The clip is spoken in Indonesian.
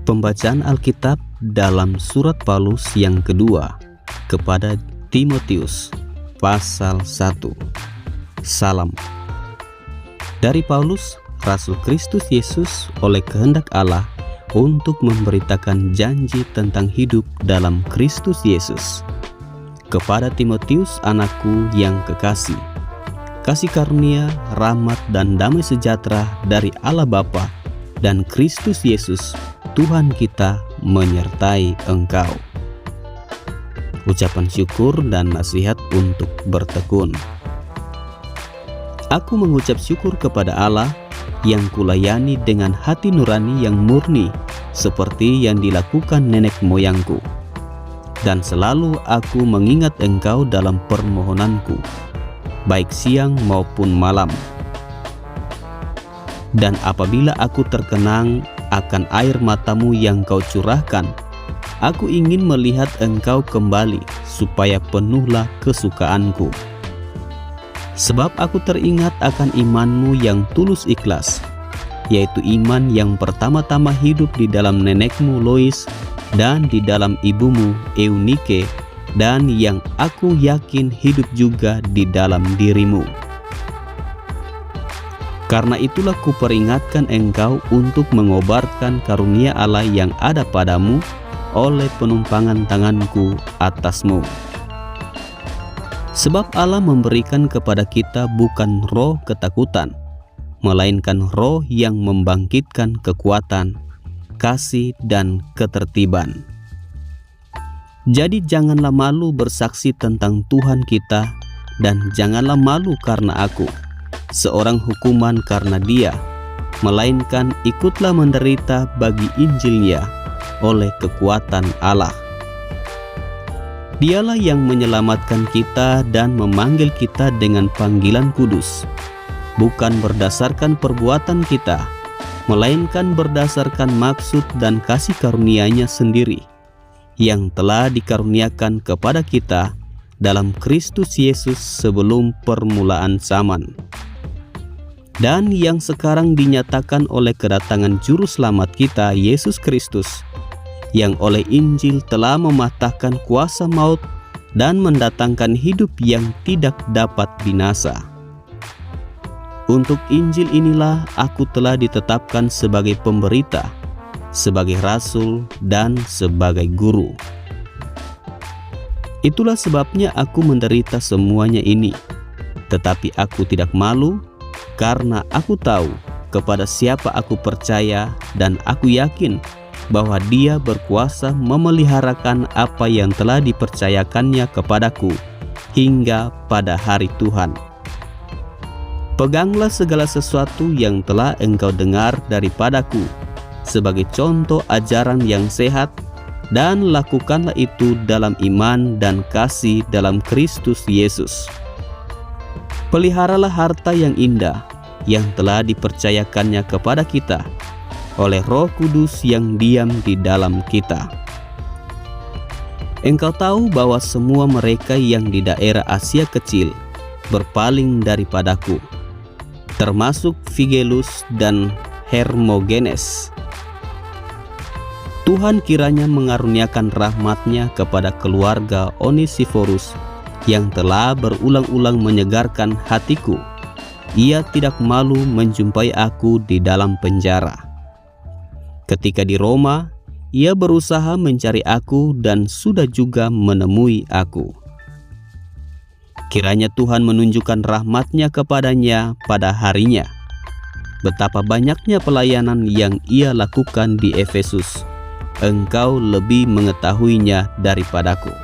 Pembacaan Alkitab dalam surat Paulus yang kedua kepada Timotius, pasal 1. Salam. Dari Paulus, Rasul Kristus Yesus oleh kehendak Allah untuk memberitakan janji tentang hidup dalam Kristus Yesus. Kepada Timotius, anakku yang kekasih, kasih karunia, rahmat dan damai sejahtera dari Allah Bapa dan Kristus Yesus Tuhan kita menyertai engkau. Ucapan syukur dan nasihat untuk bertekun. Aku mengucap syukur kepada Allah yang kulayani dengan hati nurani yang murni seperti yang dilakukan nenek moyangku. Dan selalu aku mengingat engkau dalam permohonanku, baik siang maupun malam. Dan apabila aku terkenang akan air matamu yang kau curahkan, aku ingin melihat engkau kembali supaya penuhlah kesukaanku. Sebab aku teringat akan imanmu yang tulus ikhlas, yaitu iman yang pertama-tama hidup di dalam nenekmu Lois dan di dalam ibumu Eunike, dan yang aku yakin hidup juga di dalam dirimu. Karena itulah kuperingatkan engkau untuk mengobarkan karunia Allah yang ada padamu oleh penumpangan tanganku atasmu. Sebab Allah memberikan kepada kita bukan roh ketakutan, melainkan roh yang membangkitkan kekuatan, kasih dan ketertiban. Jadi janganlah malu bersaksi tentang Tuhan kita, dan janganlah malu karena aku, seorang hukuman karena Dia, melainkan ikutlah menderita bagi Injilnya oleh kekuatan Allah. Dialah yang menyelamatkan kita dan memanggil kita dengan panggilan kudus, bukan berdasarkan perbuatan kita, melainkan berdasarkan maksud dan kasih karunia-Nya sendiri, yang telah dikaruniakan kepada kita dalam Kristus Yesus sebelum permulaan zaman, dan yang sekarang dinyatakan oleh kedatangan Juru Selamat kita Yesus Kristus, yang oleh Injil telah mematahkan kuasa maut dan mendatangkan hidup yang tidak dapat binasa. Untuk Injil inilah aku telah ditetapkan sebagai pemberita, sebagai rasul dan sebagai guru. Itulah sebabnya aku menderita semuanya ini, tetapi aku tidak malu, karena aku tahu kepada siapa aku percaya, dan aku yakin bahwa Dia berkuasa memeliharakan apa yang telah dipercayakannya kepadaku hingga pada hari Tuhan. Peganglah segala sesuatu yang telah engkau dengar daripadaku sebagai contoh ajaran yang sehat, dan lakukanlah itu dalam iman dan kasih dalam Kristus Yesus. Peliharalah harta yang indah yang telah dipercayakannya kepada kita oleh Roh Kudus yang diam di dalam kita. Engkau tahu bahwa semua mereka yang di daerah Asia Kecil berpaling daripadaku, termasuk Figelus dan Hermogenes. Tuhan kiranya mengaruniakan rahmat-Nya kepada keluarga Onesiforus yang telah berulang-ulang menyegarkan hatiku. Ia tidak malu menjumpai aku di dalam penjara. Ketika di Roma, ia berusaha mencari aku dan sudah juga menemui aku. Kiranya Tuhan menunjukkan rahmat-Nya kepadanya pada harinya. Betapa banyaknya pelayanan yang ia lakukan di Efesus, engkau lebih mengetahuinya daripadaku.